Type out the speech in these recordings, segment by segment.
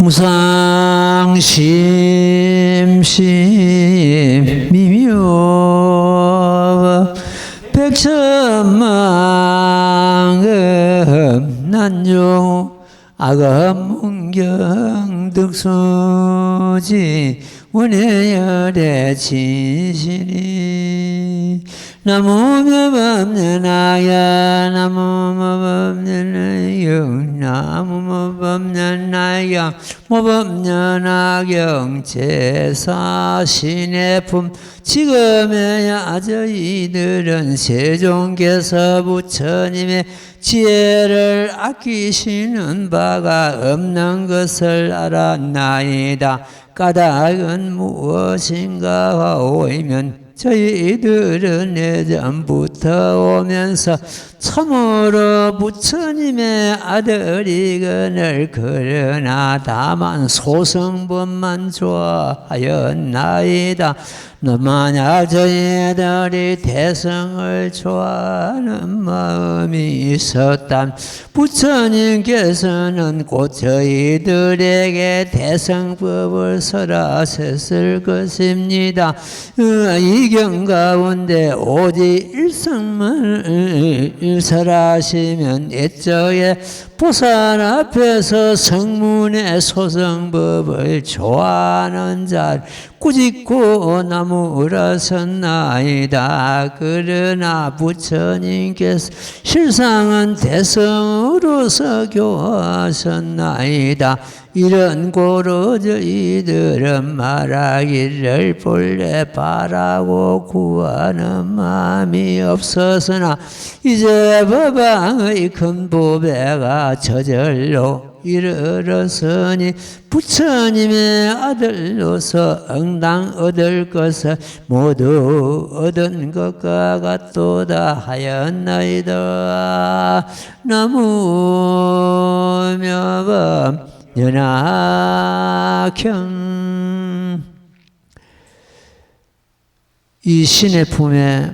무상심심 미묘 백천만금 난용 아감문경 득수지 원해열의 진실이 나무법없는아야 나무법없는 나무법없는 모법없는 제사신의 품 지금에야 저희들은 세종께서 부처님의 지혜를 아끼시는 바가 없는 것을 알았나이다. 까닭은 무엇인가 오이면 저희들은 예전부터 오면서 참으로 부처님의 아들이거늘 그러나 다만 소성법만 좋아하였나이다. 만약 저희들이 대성을 좋아하는 마음이 있었다면 부처님께서는 곧 저희들에게 대성법을 설하셨을 것입니다. 이 경 가운데 오직 일성만을 설하시면 애초에 보살 앞에서 성문의 소성법을 좋아하는 자를 꾸짖고 나무라섰나이다. 그러나 부처님께서 실상은 대성으로서 교하셨나이다. 이런 고로 저희들은 말하기를 본래 바라고 구하는 마음이 없었으나 이제 법왕의 큰 보배가 저절로 이르렀으니 부처님의 아들로서 응당 얻을 것을 모두 얻은 것과 같도다 하였나이다. 나무묘법 연악형. 이 신의 품의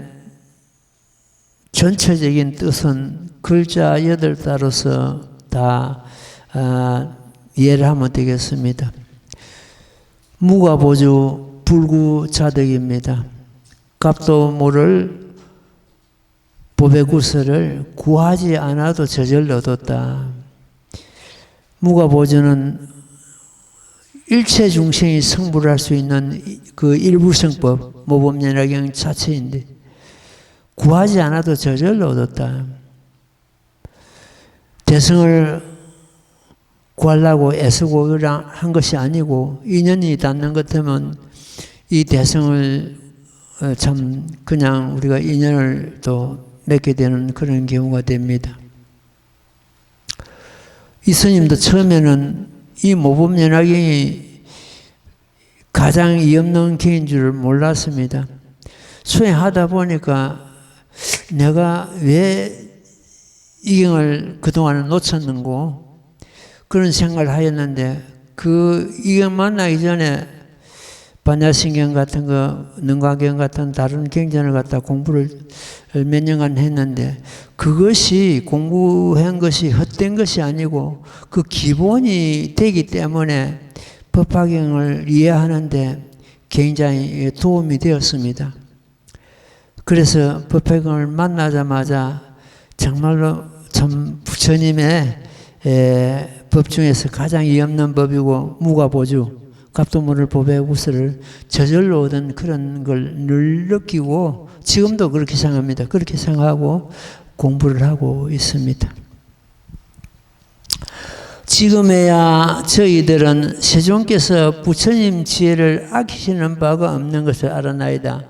전체적인 뜻은 글자 8자로서 다 이해를 하면 되겠습니다. 무가보주 불구자덕입니다. 값도 모를 보배구설을 구하지 않아도 저절로 얻었다. 무가보주는 일체 중생이 성불을 할 수 있는 그 일불성법, 모범연화경 자체인데 구하지 않아도 저절로 얻었다. 대성을 구하려고 애쓰고 한 것이 아니고 인연이 닿는 것 같으면 이 대성을 참 그냥 우리가 인연을 또 맺게 되는 그런 경우가 됩니다. 이 스님도 처음에는 이 모범연화경이 가장 이없는 경인 줄을 몰랐습니다. 수행하다 보니까 내가 왜 이 경을 그동안 놓쳤는고 그런 생각을 하였는데 이 경 만나기 전에 반야신경 같은 거, 능가경 같은 다른 경전을 갖다 공부를 몇 년간 했는데 그것이 공부한 것이 헛된 것이 아니고 그 기본이 되기 때문에 법화경을 이해하는데 굉장히 도움이 되었습니다. 그래서 법화경을 만나자마자 정말로 참 부처님의 법 중에서 가장 이없는 법이고 무가보주 값도 모를 보배구설을 저절로 얻은 그런 걸 늘 느끼고 지금도 그렇게 생각합니다. 그렇게 생각하고 공부를 하고 있습니다. 지금에야 저희들은 세종께서 부처님 지혜를 아끼시는 바가 없는 것을 알아나이다.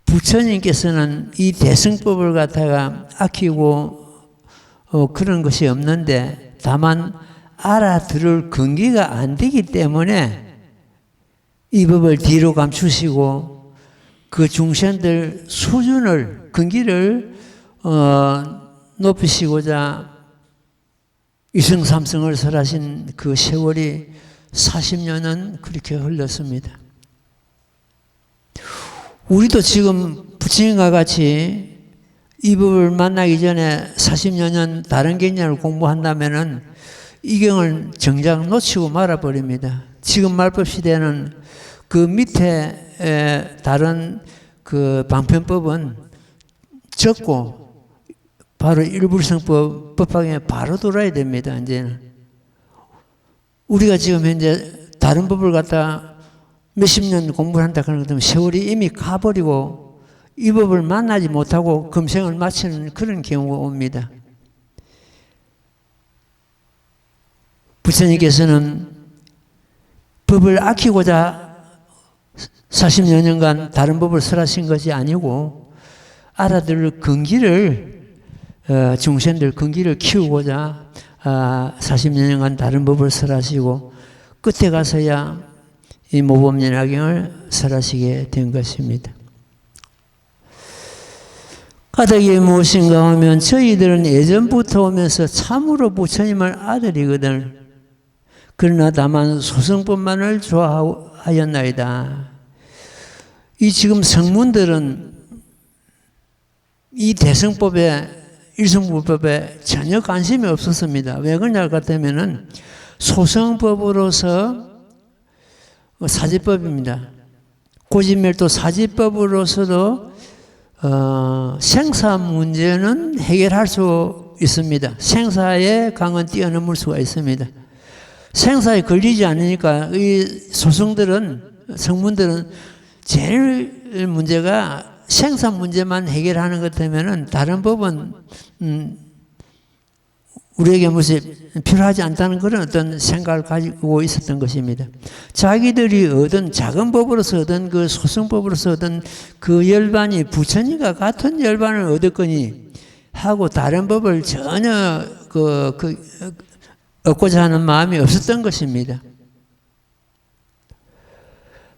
부처님께서는 이 대승법을 갖다가 아끼고 그런 것이 없는데 다만 알아들을 근기가 안 되기 때문에 이 법을 뒤로 감추시고 그 중생들 수준을 근기를 높이시고자 이승삼승을 설하신 그 세월이 40년은 그렇게 흘렀습니다. 우리도 지금 부처님과 같이 이 법을 만나기 전에 40여 년 다른 개념을 공부한다면은 이경을 정작 놓치고 말아버립니다. 지금 말법 시대는 그 밑에 다른 그 방편법은 적고 바로 일불성법 법학에 바로 돌아야 됩니다. 이제는 우리가 지금 현재 다른 법을 갖다 몇십 년 공부를 한다 그런 것 때문에 세월이 이미 가버리고 이 법을 만나지 못하고 금생을 마치는 그런 경우가 옵니다. 부처님께서는 법을 아끼고자 40여 년간 다른 법을 설하신 것이 아니고 알아들을 근기를 중생들 근기를 키우고자 40여 년간 다른 법을 설하시고 끝에 가서야 이 모범연화경을 설하시게 된 것입니다. 까닭이 무엇인가 하면 저희들은 예전부터 오면서 참으로 부처님을 아들이거든. 그러나 다만 소승법만을 좋아하였나이다. 이 지금 성문들은 이 대승법에 일승불법에 전혀 관심이 없었습니다. 왜 그러냐 같으면은 소승법으로서 사지법입니다. 고진멸도 사지법으로서도 생사 문제는 해결할 수 있습니다. 생사의 강은 뛰어넘을 수가 있습니다. 생사에 걸리지 않으니까 이 성문들은 제일 문제가 생사 문제만 해결하는 것 때문에는 다른 법은 우리에게 무엇이 필요하지 않다는 그런 어떤 생각을 가지고 있었던 것입니다. 자기들이 얻은 작은 법으로서 얻은 그 소승법으로서 얻은 그 열반이 부처님과 같은 열반을 얻었거니 하고 다른 법을 전혀 얻고자 하는 마음이 없었던 것입니다.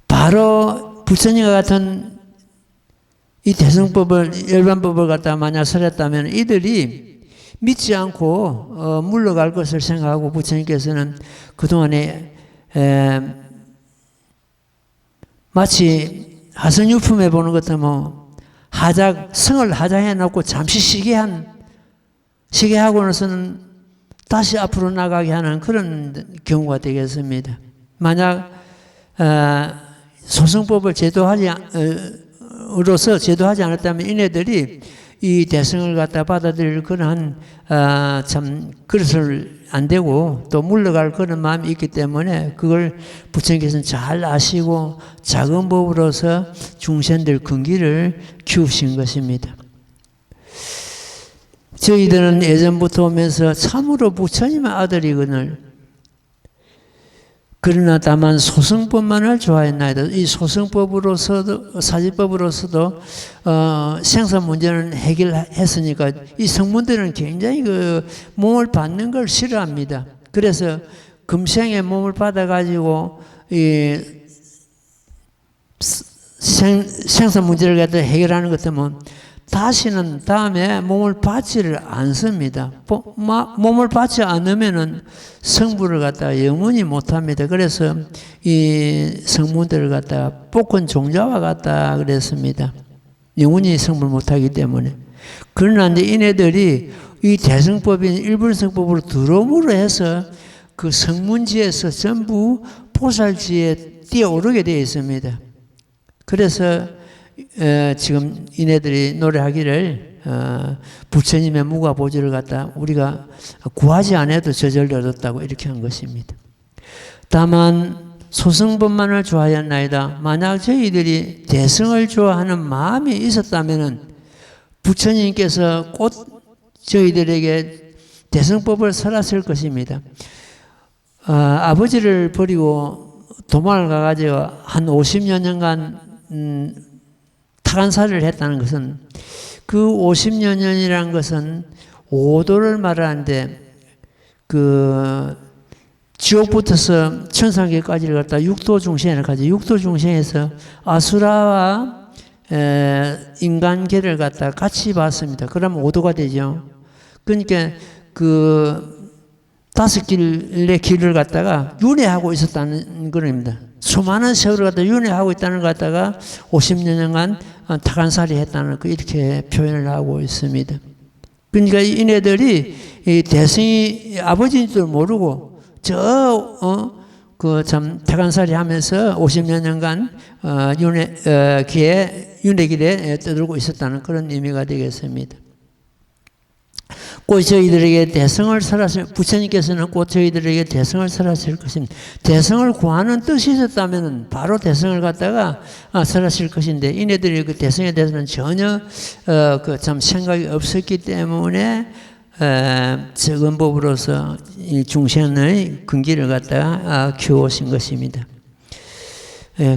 바로 부처님과 같은 이 대승법을 열반법을 갖다 만약 설했다면 이들이 믿지 않고 물러갈 것을 생각하고 부처님께서는 그동안에 마치 하선유품에 보는 것도 뭐 성을 하장해 놓고 잠시 쉬게 하고 나서는 다시 앞으로 나가게 하는 그런 경우가 되겠습니다. 만약 소승법을 제도하지 않았다면 이네들이 이 대승을 갖다 받아들일 그런 참 그릇을 안 되고 또 물러갈 그런 마음이 있기 때문에 그걸 부처님께서는 잘 아시고 작은 법으로서 중생들 근기를 키우신 것입니다. 저희들은 예전부터 오면서 참으로 부처님의 아들이거늘 그러나 다만 소승법만을 좋아했나이다. 이 소승법으로서도 사지법으로서도 생사 문제는 해결했으니까 이 성문들은 굉장히 그 몸을 받는 걸 싫어합니다. 그래서 금생에 몸을 받아가지고 이 생사 문제를 갖다 해결하는 것 때문에 다시는 다음에 몸을 받지를 않습니다. 몸을 받지 않으면은 성부를 갖다가 영원히 못합니다. 그래서 이 성문들을 갖다가 복권 종자와 같다 그랬습니다. 영원히 성불 못하기 때문에. 그러나 이제 이네들이 이 대승법인 일불성법으로 들어옴으로 해서 그 성문지에서 전부 보살지에 뛰어오르게 되어 있습니다. 그래서 지금 이네들이 노래하기를 부처님의 무가보지를 갖다 우리가 구하지 않아도 저절로 얻었다고 이렇게 한 것입니다. 다만 소승법만을 좋아하였나이다. 만약 저희들이 대승을 좋아하는 마음이 있었다면 부처님께서 곧 저희들에게 대승법을 설하실 것입니다. 아버지를 버리고 도망을 가가지고 한 50여 년간 타간살이를 했다는 것은 그 50여 년이라는 것은 오도를 말하는데 그 지옥부터서 천상계까지를 갖다 육도 중생을 가지 육도 중생에서 아수라와 인간계를 갖다 같이 봤습니다. 그러면 오도가 되죠. 그러니까 그 5길의 길을 갖다가 윤회하고 있었다는 겁니다. 수많은 세월을 갖다 윤회하고 있다는 것 갖다가 50년간 타간살이 했다는 거 이렇게 표현을 하고 있습니다. 그러니까 이네들이 이 대승이 아버지인 줄 모르고 그 참 태간살이 하면서 50여 년간 윤회길에 떠들고 있었다는 그런 의미가 되겠습니다. 곧 저희들에게 대성을 설하실, 부처님께서는 곧 저희들에게 대성을 설하실 것입니다. 대성을 구하는 뜻이 있었다면 바로 대성을 갖다가 설하실 것인데, 이네들이 그 대성에 대해서는 전혀 그 참 생각이 없었기 때문에 적은 법으로서 이 중생의 근기를 갖다가 키워오신 것입니다.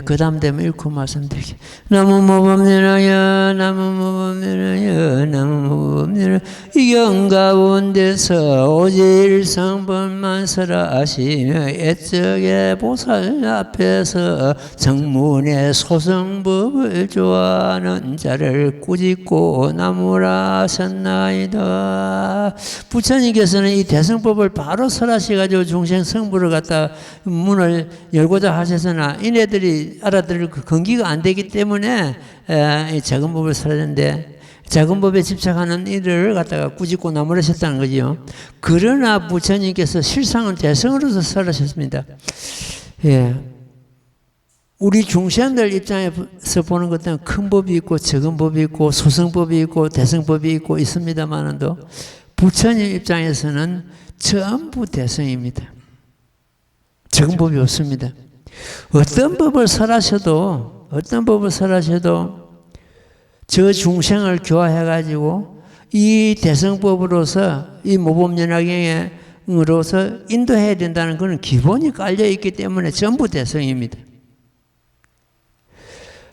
그 다음 되면 읽고 말씀드릴게요. 나무모범내나여 나무모범내나여 나무모범내나여 이 경가운데서 오직 일성법만 설하시며 애적의 보살 앞에서 정문의 소성법을 좋아하는 자를 꾸짖고 나무라 하셨나이다. 부처님께서는 이 대성법을 바로 설하셔가지고 중생 성부를 갖다 문을 열고자 하셨으나 이네들이 알아들을 그 근기가 안 되기 때문에 작은 법을 설하는데, 작은 법에 집착하는 이들을 갖다가 꾸짖고 나무라셨다는 거죠. 그러나 부처님께서 실상은 대성으로서 설하셨습니다. 예. 우리 중생들 입장에서 보는 것들은 큰 법이 있고 적은 법이 있고 소성법이 있고 대성법이 있고 있습니다만도 부처님 입장에서는 전부 대성입니다. 적은 법이 없습니다. 어떤 법을 설하셔도 저 중생을 교화해가지고 이 대성법으로서 이 모범연화경으로서 인도해야 된다는 것은 기본이 깔려있기 때문에 전부 대성입니다.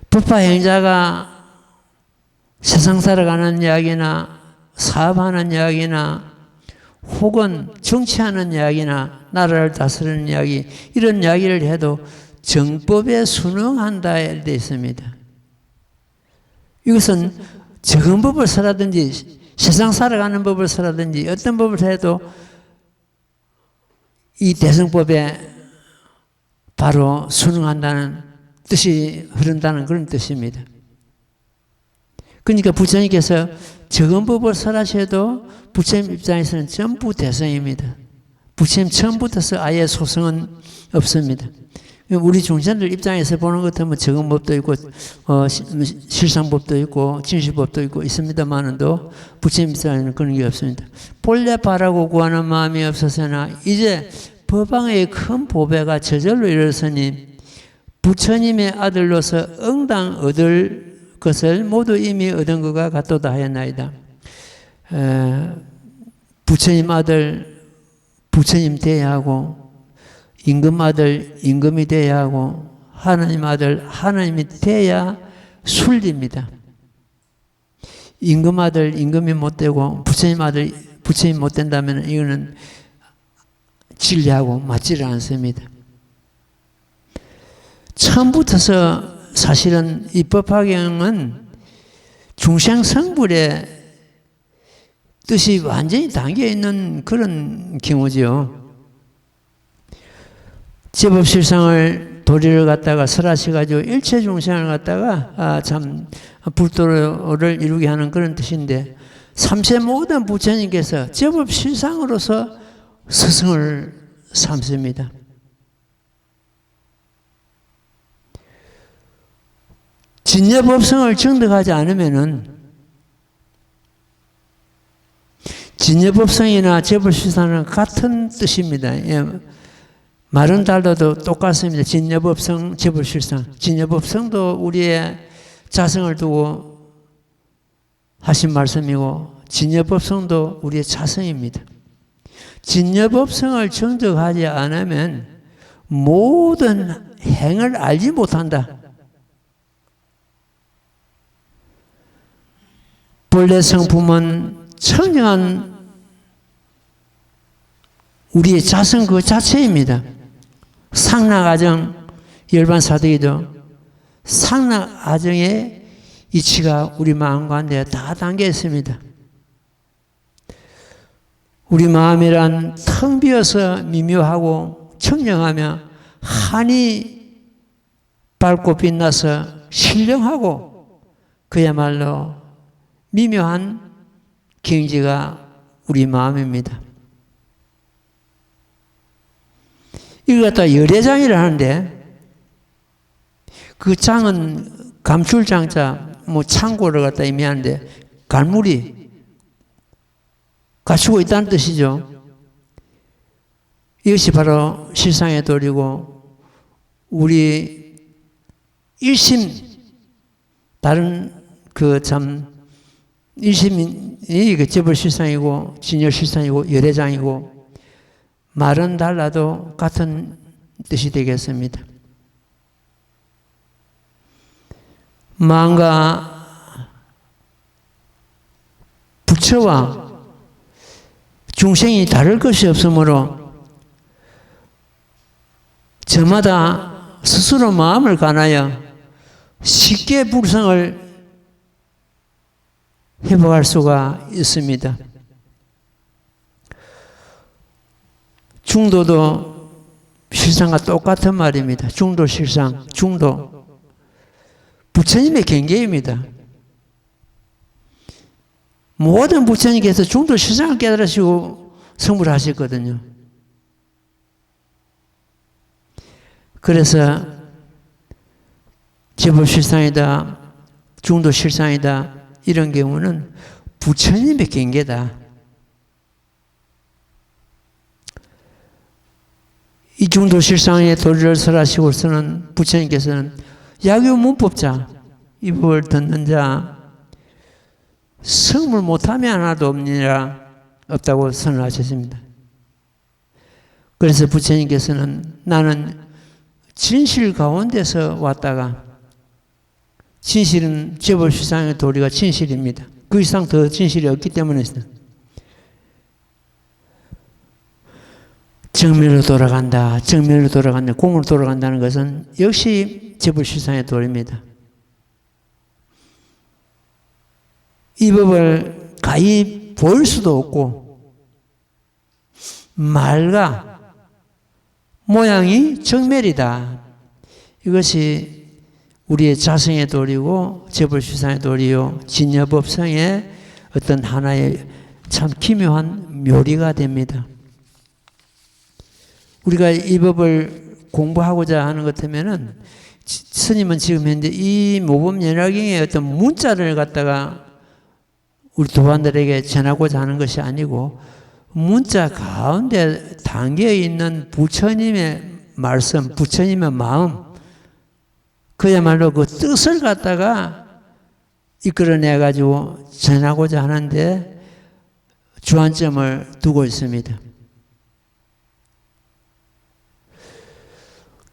법화행자가 세상 살아가는 이야기나 사업하는 이야기나 혹은 정치하는 이야기나 나라를 다스리는 이야기, 이런 이야기를 해도 정법에 순응한다에 되어 있습니다. 이것은 적은 법을 설하든지 세상 살아가는 법을 설하든지 어떤 법을 해도 이 대성법에 바로 순응한다는 뜻이 흐른다는 그런 뜻입니다. 그러니까 부처님께서 적은 법을 설하셔도 부처님 입장에서는 전부 대성입니다. 부처님 처음부터 아예 소성은 없습니다. 우리 중생들 입장에서 보는 것 같으면 적은 법도 있고 실상법도 있고 진실법도 있고 있습니다만도 부처님 입장에는 그런 게 없습니다. 본래 바라고 구하는 마음이 없어서나 이제 법왕의 큰 보배가 저절로 일어서니 부처님의 아들로서 응당 얻을 것을 모두 이미 얻은 것과 같도다 하였나이다. 부처님 아들 부처님 돼야 하고, 임금 아들 임금이 돼야 하고, 하나님 아들 하나님이 돼야 순리입니다. 임금 아들 임금이 못 되고 부처님 아들 부처님 못 된다면 이거는 진리하고 맞지를 않습니다. 처음부터서 사실은 이 법화경은 중생 성불의 뜻이 완전히 담겨 있는 그런 경우죠. 제법실상을 도리를 갖다가 설하셔가지고 일체 중생을 갖다가 참 불도를 이루게 하는 그런 뜻인데, 삼세 모든 부처님께서 제법실상으로서 스승을 삼습니다. 진여법성을 정득하지 않으면은 진여법성이나 제법실상은 같은 뜻입니다. 예, 말은 달라도 똑같습니다. 진여법성, 제법실상. 진여법성도 우리의 자성을 두고 하신 말씀이고, 진여법성도 우리의 자성입니다. 진여법성을 정득하지 않으면 모든 행을 알지 못한다. 본래 성품은 청정한 우리의 자성 그 자체입니다. 상락아정, 열반사득이도 상락아정의 이치가 우리 마음 가운데 다 담겨 있습니다. 우리 마음이란 텅 비어서 미묘하고 청정하며 환히 밝고 빛나서 신령하고 그야말로 미묘한 경지가 우리 마음입니다. 이걸 갖다 열애장이라 하는데 그 장은 감출장자 창고를 갖다 의미하는데 갈무리 갖추고 있다는 뜻이죠. 이것이 바로 실상의 도리고 우리 일심 다른 일심이 재벌실상이고 진열실상이고 열애장이고 말은 달라도 같은 뜻이 되겠습니다. 마음과 부처와 중생이 다를 것이 없으므로 저마다 스스로 마음을 관하여 쉽게 불성을 회복할 수가 있습니다. 중도도 실상과 똑같은 말입니다. 중도 실상, 중도. 부처님의 경계입니다. 모든 부처님께서 중도 실상을 깨달으시고 성불을 하셨거든요. 그래서 재벌 실상이다, 중도 실상이다 이런 경우는 부처님의 경계다. 이 중도 실상의 도리를 설하시고서는 부처님께서는 약유 문법자, 이 법을 듣는 자, 성불 못하면 하나도 없다고 선언하셨습니다. 그래서 부처님께서는 나는 진실 가운데서 왔다가 진실은 재벌 실상의 도리가 진실입니다. 그 이상 더 진실이 없기 때문에 정면으로 돌아간다. 정면으로 돌아간다. 공으로 돌아간다는 것은 역시 재벌 실상의 도리입니다. 이 법을 가히 볼 수도 없고 말과 모양이 정멸이다. 이것이 우리의 자성의 도리고 재벌 실상의 도리요 진여법성의 어떤 하나의 참 기묘한 묘리가 됩니다. 우리가 이 법을 공부하고자 하는 것 같으면은 스님은 지금 현재 이 모범연화경의 어떤 문자를 갖다가 우리 도반들에게 전하고자 하는 것이 아니고 문자 가운데 담겨 있는 부처님의 말씀, 부처님의 마음, 그야말로 그 뜻을 갖다가 이끌어내 가지고 전하고자 하는데 주안점을 두고 있습니다.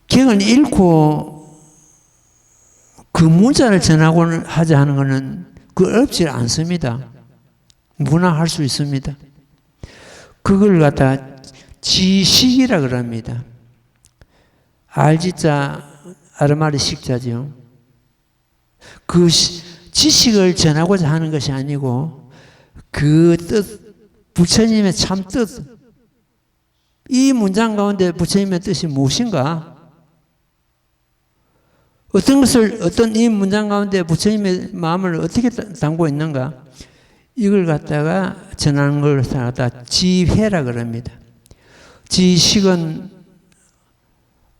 경을 읽고 그 문자를 전하고 하자 하는 것은 어렵지 않습니다. 누구나 할 수 있습니다. 그걸 갖다 지식이라 그럽니다. 알지자 아르마리 식자죠. 그 지식을 전하고자 하는 것이 아니고 그 뜻, 부처님의 참 뜻, 이 문장 가운데 부처님의 뜻이 무엇인가? 어떤 이 문장 가운데 부처님의 마음을 어떻게 담고 있는가? 이걸 갖다가 전하는 걸 갖다 지회라 그럽니다. 지식은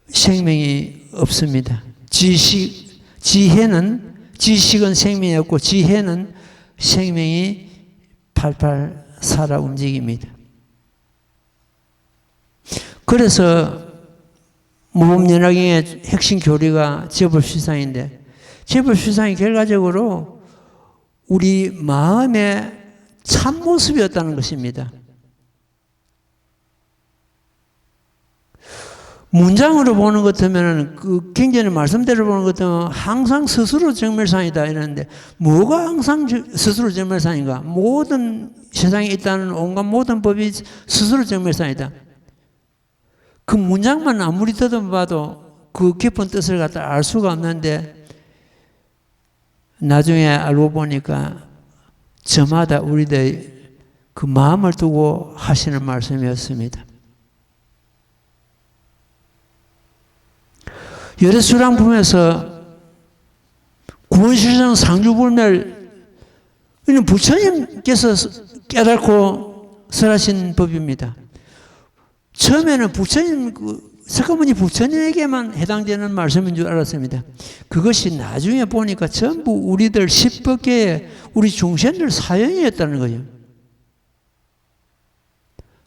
생명이 없습니다. 지식은 생명이 없고 지혜는 생명이 팔팔 살아 움직입니다. 그래서 모범연화경의 핵심 교리가 재벌실상인데 재벌실상이 결과적으로 우리 마음의 참모습이었다는 것입니다. 문장으로 보는 것 같으면 그 경전의 말씀대로 보는 것 같으면 항상 스스로 정멸상이다 이러는데 뭐가 항상 스스로 정멸상인가? 모든 세상에 있다는 온갖 모든 법이 스스로 정멸상이다. 그 문장만 아무리 듣어봐도 그 깊은 뜻을 갖다 알 수가 없는데 나중에 알고 보니까 저마다 우리들 그 마음을 두고 하시는 말씀이었습니다. 열애수랑품에서 구원실상 상주불멸 이는 부처님께서 깨닫고 설하신 법입니다. 처음에는 부처님, 석가모니 부처님에게만 해당되는 말씀인 줄 알았습니다. 그것이 나중에 보니까 전부 우리들 10법계의 우리 중생들 사연이었다는 거예요.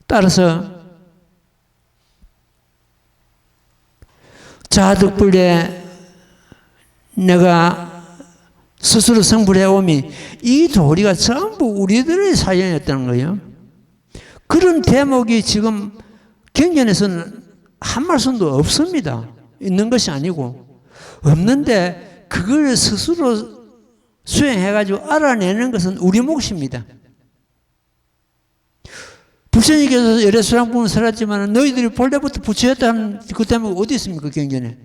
따라서 자득불에 내가 스스로 성불해 오미, 이 도리가 전부 우리들의 사연이었다는 거예요. 그런 대목이 지금 경전에서는 한 말씀도 없습니다. 있는 것이 아니고. 없는데 그걸 스스로 수행해가지고 알아내는 것은 우리 몫입니다. 부처님께서 열애수랑품을 설했지만 너희들이 본래부터 부처였다는 그 대목이 어디 있습니까, 경전에?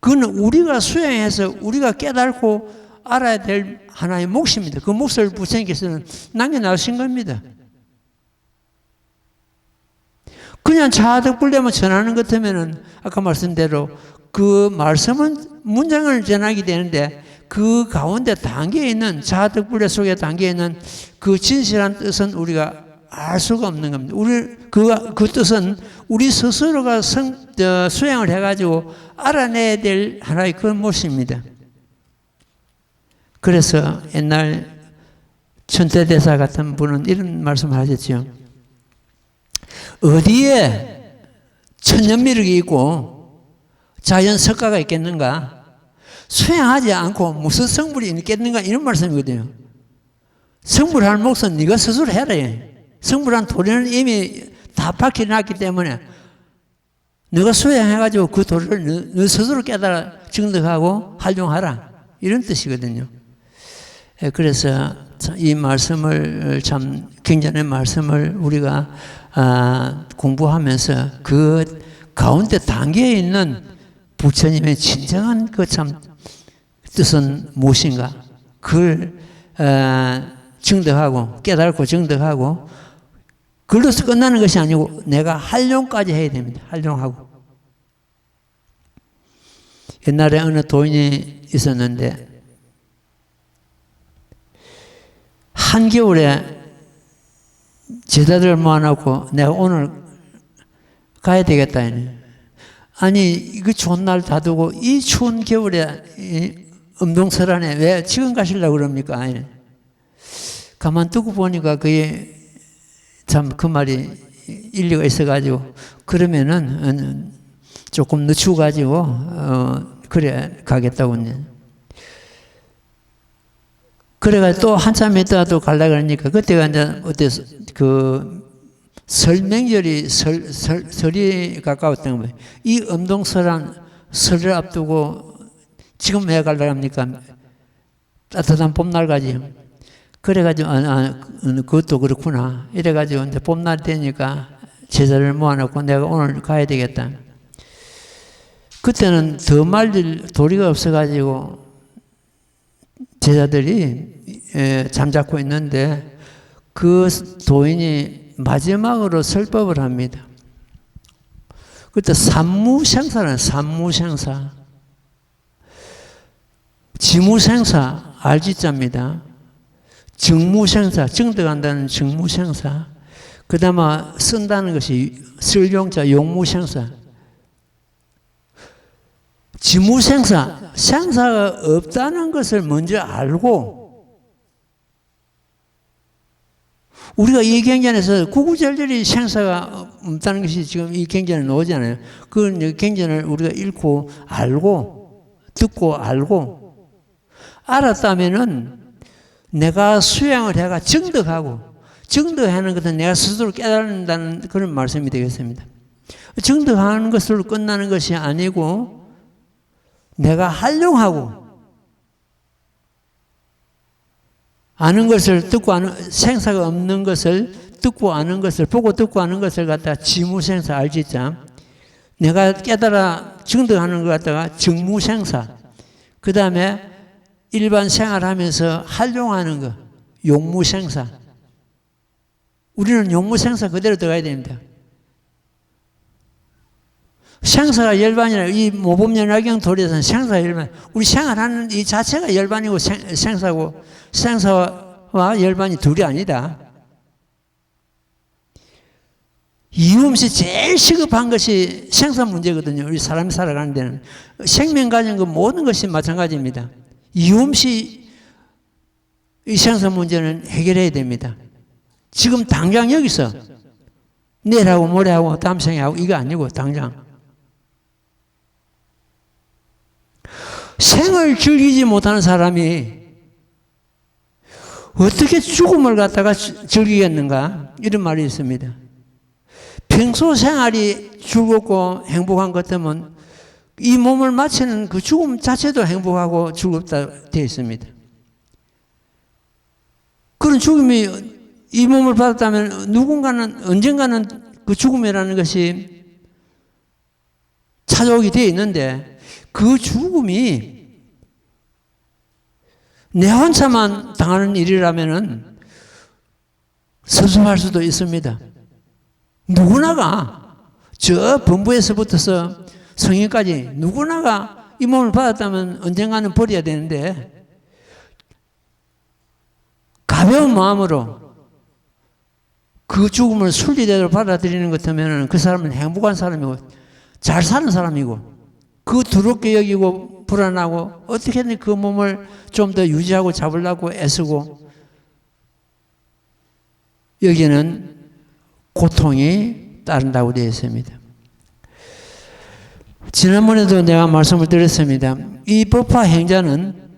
그건 우리가 수행해서 우리가 깨닫고 알아야 될 하나의 몫입니다. 그 몫을 부처님께서는 남겨놓으신 겁니다. 그냥 자득불례만 전하는 것 같으면은 아까 말씀대로 그 말씀은 문장을 전하게 되는데 그 가운데 담겨 있는 자득불례 속에 담겨 있는 그 진실한 뜻은 우리가 알 수가 없는 겁니다. 그 뜻은 우리 스스로가 수행을 해가지고 알아내야 될 하나의 그런 몫입니다. 그래서 옛날 천태대사 같은 분은 이런 말씀을 하셨죠. 어디에 천년미륵이 있고 자연석가가 있겠는가? 수행하지 않고 무슨 성불이 있겠는가? 이런 말씀이거든요. 성불할 몫은 네가 스스로 해라. 성불한 도리는 이미 다 밝혀놨기 때문에 너가 수행해가지고 그 도리를 너 스스로 깨달아 증득하고 활용하라. 이런 뜻이거든요. 그래서 이 말씀을 참 경전의 말씀을 우리가 공부하면서 그 가운데 담겨 있는 부처님의 진정한 그 참 뜻은 무엇인가? 그걸 증득하고 깨달고 증득하고 글로서 끝나는 것이 아니고 내가 활용까지 해야 됩니다. 활용하고. 옛날에 어느 도인이 있었는데 한겨울에 제자들을 모아놓고 내가 오늘 가야 되겠다. 아니 이거 좋은 날 다 두고 이 추운 겨울에 음동설안에 왜 지금 가시려고 그럽니까? 가만 두고 보니까 그게 참 그 말이 일리가 있어가지고 그러면은 조금 늦추어가지고 그래 가겠다고. 그래가지고 또 한참 있다가 또 가려고 그러니까 그때가 이제 어때서 그 설명절이 설이 가까웠던 거예요. 이 음동설한 설을 앞두고 지금 왜 가려고 합니까? 따뜻한 봄날까지. 그래가지고 그것도 그렇구나. 이래가지고 이제 봄날 되니까 제자를 모아놓고 내가 오늘 가야 되겠다. 그때는 더 말릴 도리가 없어가지고 제자들이 잠자코 있는데 그 도인이 마지막으로 설법을 합니다. 그때 삼무생사라는 삼무생사. 지무생사 알지자입니다. 정무생사 증득한다는 정무생사. 그 다음에 쓴다는 것이 설용자 용무생사. 지무생사, 생사가 없다는 것을 먼저 알고 우리가 이 경전에서 구구절절히 생사가 없다는 것이 지금 이 경전에 나오잖아요. 그 경전을 우리가 읽고 알고 듣고 알고 알았다면은 내가 수행을 해가 증득하는 것은 내가 스스로 깨닫는다는 그런 말씀이 되겠습니다. 증득하는 것으로 끝나는 것이 아니고 내가 활용하고 아는 것을 듣고 생사가 없는 것을 듣고 아는 것을 보고 듣고 아는 것을 갖다가 지무생사 알지자. 내가 깨달아 증득하는 것 갖다가 정무생사. 그 다음에 일반 생활하면서 활용하는 것 용무생사. 우리는 용무생사 그대로 들어가야 됩니다. 생사가 열반이라 이 모범연화경 도리에서는 생사가 열반. 우리 생활하는 이 자체가 열반이고 생사고 생사와 열반이 둘이 아니다. 이유 없이 제일 시급한 것이 생산 문제거든요. 우리 사람이 살아가는 데는. 생명 가진 그 모든 것이 마찬가지입니다. 이유 없이 이 생산 문제는 해결해야 됩니다. 지금 당장 여기서 내일하고 모레하고 다음 생하고 이거 아니고 당장. 생을 즐기지 못하는 사람이 어떻게 죽음을 갖다가 즐기겠는가? 이런 말이 있습니다. 평소 생활이 즐겁고 행복한 것 같으면 이 몸을 마치는 그 죽음 자체도 행복하고 즐겁다 되어 있습니다. 그런 죽음이 이 몸을 받았다면 누군가는 언젠가는 그 죽음이라는 것이 찾아오게 되어 있는데 그 죽음이 내 혼자만 당하는 일이라면 섭섭할 수도 있습니다. 누구나가 저 범부에서부터서 성인까지 누구나가 이 몸을 받았다면 언젠가는 버려야 되는데 가벼운 마음으로 그 죽음을 순리대로 받아들이는 것 같으면 그 사람은 행복한 사람이고 잘 사는 사람이고 그 두렵게 여기고 불안하고 어떻게든 그 몸을 좀 더 유지하고 잡으려고 애쓰고 여기는 고통이 따른다고 되어 있습니다. 지난번에도 내가 말씀을 드렸습니다. 이 법화 행자는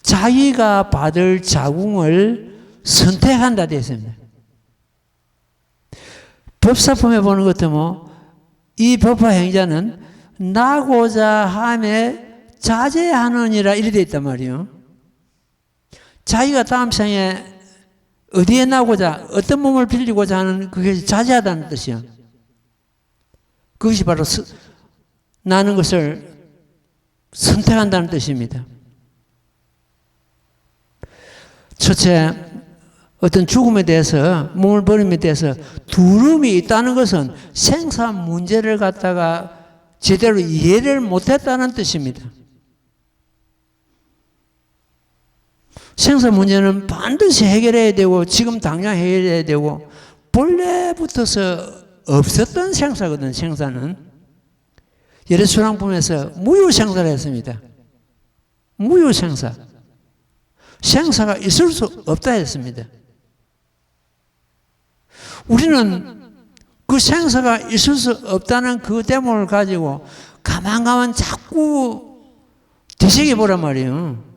자기가 받을 자궁을 선택한다 되어 있습니다. 법사품에 보는 것 같으면 이 법화 행자는 나고자 함에 자제하느니라 이렇게 되어 있단 말이에요. 자기가 다음 생에 어디에 나고자 어떤 몸을 빌리고자 하는 그게 자제하다는 뜻이에요. 그것이 바로 나는 것을 선택한다는 뜻입니다. 첫째, 어떤 죽음에 대해서 몸을 버림에 대해서 두려움이 있다는 것은 생사 문제를 갖다가 제대로 이해를 못했다는 뜻입니다. 생사 문제는 반드시 해결해야 되고 지금 당장 해결해야 되고 본래부터서 없었던 생사거든. 생사는 예레수랑품에서 무유생사를 했습니다. 무유생사. 생사가 있을 수 없다 했습니다. 우리는 그 생사가 있을 수 없다는 그 대목을 가지고 가만 자꾸 되새겨 보란 말이에요.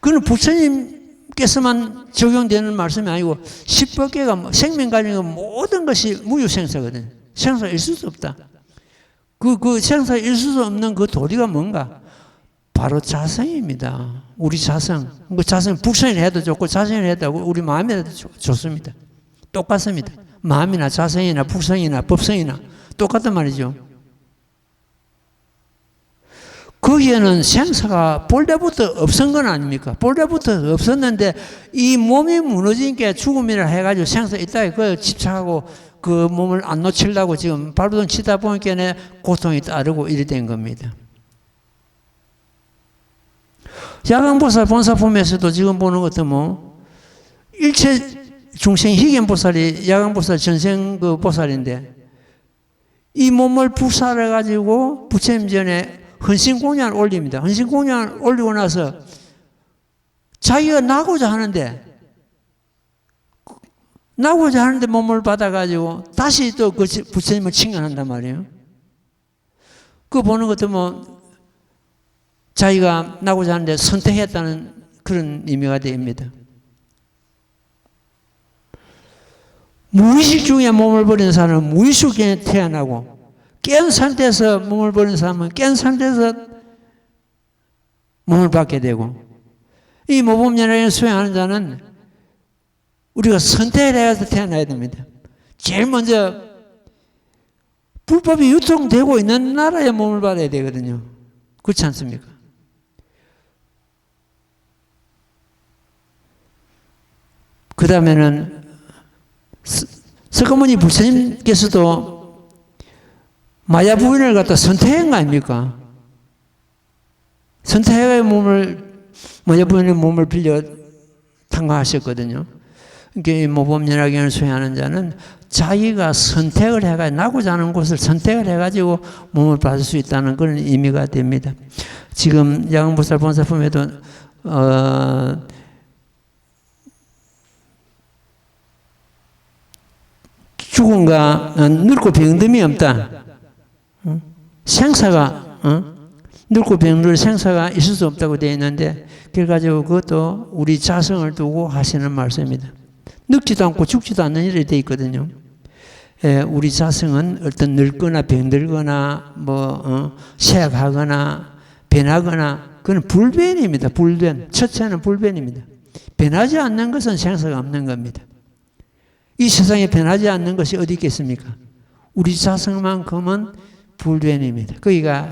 그건 부처님께서만 적용되는 말씀이 아니고 십법계가 생명 가진 모든 것이 무유생사거든요. 생사가 있을 수 없다. 그 생사가 있을 수 없는 그 도리가 뭔가? 바로 자성입니다. 우리 자성. 그 자성, 북성이라 해도 좋고 자성이라 해도 우리 마음이라도 좋습니다. 똑같습니다. 마음이나 자성이나 북성이나 법성이나 똑같단 말이죠. 거기에는 생사가 본래부터 없은 건 아닙니까? 본래부터 없었는데 이 몸이 무너지니까 죽음이라 해가지고 생사 있다 그 집착하고 그 몸을 안 놓치려고 지금 발버둥 치다 보니까 고통이 따르고 이래 된 겁니다. 야광보살 본사품에서도 지금 보는 것도 뭐 일체 중생 희견보살이 야광보살 전생 그 보살인데 이 몸을 부살해가지고 부처님 전에 헌신공양을 올립니다. 헌신공양을 올리고 나서 자기가 나고자 하는데 몸을 받아가지고 다시 또 그 부처님을 칭찬한단 말이에요. 그거 보는 것도 뭐 자기가 나고자 하는데 선택했다는 그런 의미가 됩니다. 무의식 중에 몸을 버리는 사람은 무의식 중에 태어나고 깬 상태에서 몸을 버리는 사람은 깬 상태에서 몸을 받게 되고 이 모범연화를 수행하는 자는 우리가 선택을 해서 태어나야 됩니다. 제일 먼저 불법이 유통되고 있는 나라에 몸을 받아야 되거든요. 그렇지 않습니까? 그 다음에는 석가모니 부처님께서도 마야 부인을 갖다 선택한 거 아닙니까? 선택해 마야 부인의 몸을 빌려 탕화하셨거든요. 이게 모범연합경을 수행하는 자는 자기가 선택을 해가지고 나고자 하는 곳을 선택을 해가지고 몸을 받을 수 있다는 그런 의미가 됩니다. 지금 야광보살 본사품에도 죽음과 늙고 병듦이 없다. 생사가 늙고 병들 생사가 있을 수 없다고 되어 있는데 그래가지고 그것도 우리 자성을 두고 하시는 말씀입니다. 늙지도 않고 죽지도 않는 일이 되어 있거든요. 우리 자성은 어떤 늙거나 병들거나 쇠약하거나 변하거나 그건 불변입니다. 불변. 첫째는 불변입니다. 변하지 않는 것은 생사가 없는 겁니다. 이 세상에 변하지 않는 것이 어디 있겠습니까? 우리 자성만큼은 불변입니다. 거기가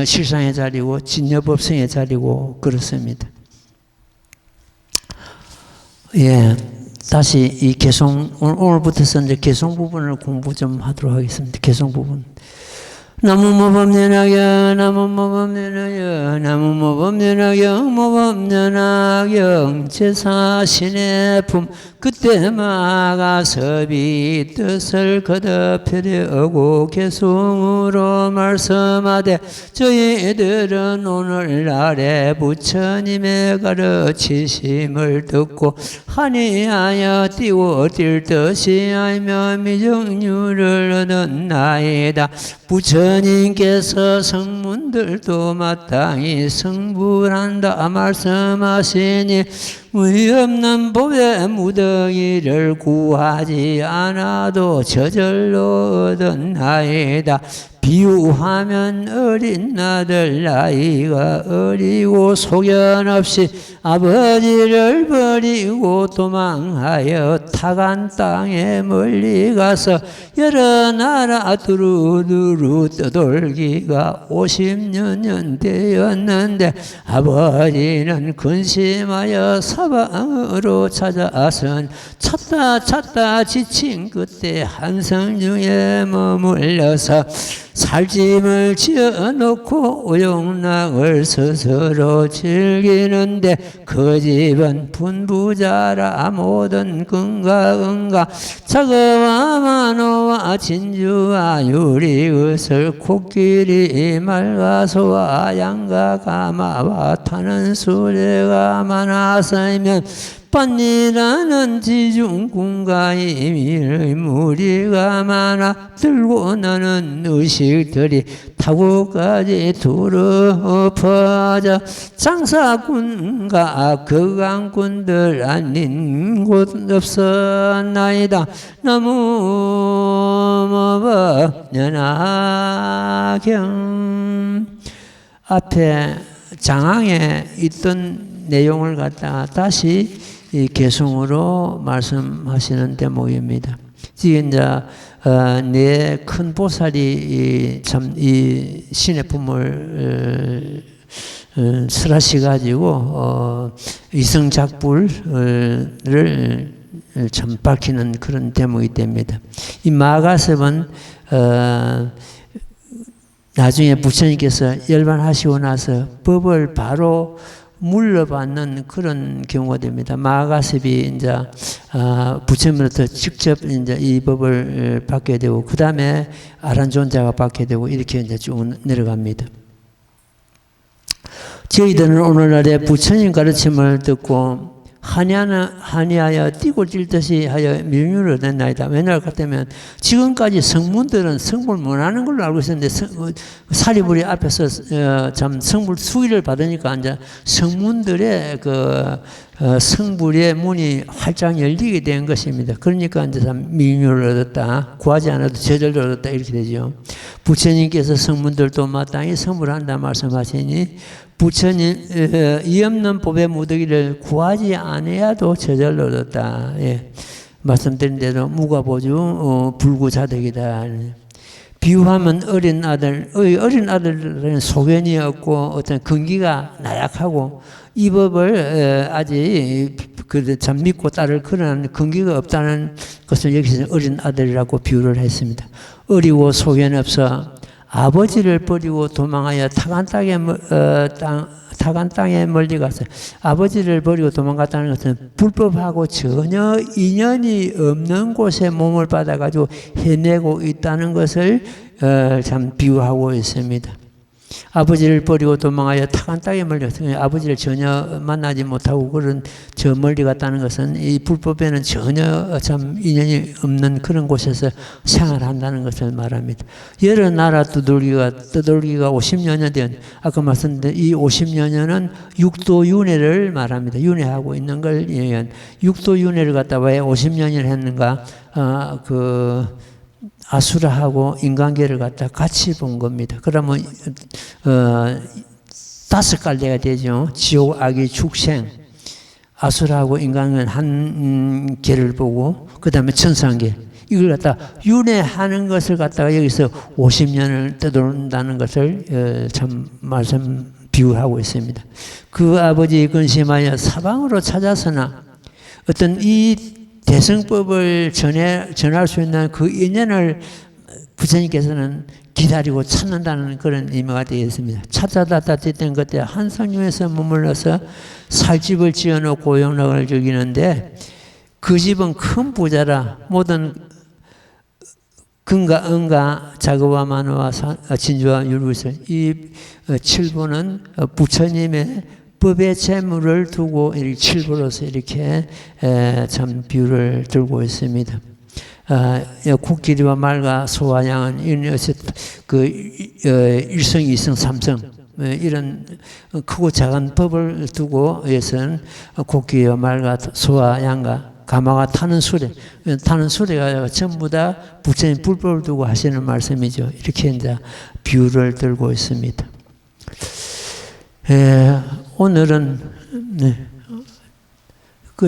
실상의 자리고 진여법성의 자리고 그렇습니다. 예, 다시 이 개송 오늘부터서 이제 개송 부분을 공부 좀 하도록 하겠습니다. 개송 부분. 나무모범연학영 나무모범연학영 나무모범연학영 모범연학영 제사신의 품 그때 마가섭이 뜻을 거듭하려고 개송으로 말씀하되 저희들은 오늘날에 부처님의 가르치심을 듣고 한이하여 띄워 뛸 듯이 알며 미정률을 얻었나이다. 부처님께서 성문들도 마땅히 성불한다 말씀하시니 무없는 법의 무더기를 구하지 않아도 저절로 얻었나이다. 비유하면 어린 아들 나이가 어리고 소견 없이 아버지를 버리고 도망하여 타간 땅에 멀리 가서 여러 나라 두루두루 떠돌기가 50년 되었는데 아버지는 근심하여 사방으로 찾아선 찾다 지친 그때 한성 중에 머물러서 살짐을 지어놓고 오용락을 스스로 즐기는데 그 집은 분부자라 모든 금과 자거와 만호와 진주와 유리의슬 코끼리 말가소와 양과 가마와 타는 수레가 많아서면 빤이라는 지중군가의 무리가 많아 들고 나는 의식들이 타고까지 두루 퍼져 장사꾼과 거강꾼들 아닌 곳 없었나이다. 나무모법연학경 앞에 장항에 있던 내용을 갖다가 다시 이 개송으로 말씀하시는 대목입니다. 지금 이제 내 큰 보살이 참 이 신의 품을 설하시 가지고 이성작불을 참 밝히는 그런 대목이 됩니다. 이 마가섭은 나중에 부처님께서 열반하시고 나서 법을 바로 물러받는 그런 경우가 됩니다. 마가섭이 이제 부처님으로부터 직접 이제 이 법을 받게 되고 그 다음에 아란존자가 받게 되고 이렇게 이제 쭉 내려갑니다. 저희들은 오늘날에 부처님 가르침을 듣고 한이하여 뛰고 뛸듯이 하여 명륜을 얻었나이다. 왜냐할 것 같으면 지금까지 성문들은 성불 못하는 걸로 알고 있었는데 사리부리 앞에서 참 성불 수위를 받으니까 이제 성문들의 그 성불의 문이 활짝 열리게 된 것입니다. 그러니까 이제 참 명륜을 얻었다. 구하지 않아도 저절로 얻었다 이렇게 되죠. 부처님께서 성문들도 마땅히 성불한다 말씀하시니 부처님 이 없는 법의 무더기를 구하지 않아도 저절로 얻었다. 예. 말씀드린 대로 무가보주 불구자덕이다. 비유하면 어린 아들은 소견이 없고 어떤 근기가 나약하고 이 법을 아직 참 믿고 따를 그런 근기가 없다는 것을 여기서 어린 아들이라고 비유를 했습니다. 어리고 소견 없어 아버지를 버리고 도망하여 타간 땅에 멀리 갔어요. 아버지를 버리고 도망갔다는 것은 불법하고 전혀 인연이 없는 곳에 몸을 받아가지고 헤매고 있다는 것을 참 비유하고 있습니다. 아버지를 버리고 도망하여 타간 땅에 멀리 갔어요. 아버지를 전혀 만나지 못하고 그런 저 멀리 갔다는 것은 이 불법에는 전혀 참 인연이 없는 그런 곳에서 생활한다는 것을 말합니다. 여러 나라 떠돌기가 50여 년 된, 아까 말씀드린 이 50여 년은 육도윤회를 말합니다. 윤회하고 있는 걸 얘기한 육도윤회를 갖다 왜 50년을 했는가? 아수라하고 인간계를 갖다 같이 본 겁니다. 그러면 5갈래가 되죠. 지옥, 악의, 축생. 아수라하고 인간은 한 계를 보고 그 다음에 천상계. 이걸 갖다 윤회하는 것을 갖다가 여기서 50년을 떠도는다는 것을 참 비유하고 있습니다. 그 아버지 근심하여 사방으로 찾아서나 어떤 이 대승법을 전할 수 있는 그 인연을 부처님께서는 기다리고 찾는다는 그런 의미가 되겠습니다. 찾아다 된 그때 한 성중에서 머물러서 살집을 지어놓고 영락을 즐기는데 그 집은 큰 부자라 모든 금과 은과 자그와 만화와 진주와 율구슬 이 7부는 부처님의 법의 재물을 두고 이렇게 칠부로서 이렇게 참 비유를 들고 있습니다. 코끼리와 말과 소와 양은 일성, 이성, 삼성 이런 크고 작은 법을 두고 여기서는 코끼리와 말과 소와 양과 가마가 타는 수레가 전부 다 부처님 불법을 두고 하시는 말씀이죠. 이렇게 이제 비유를 들고 있습니다. 오늘은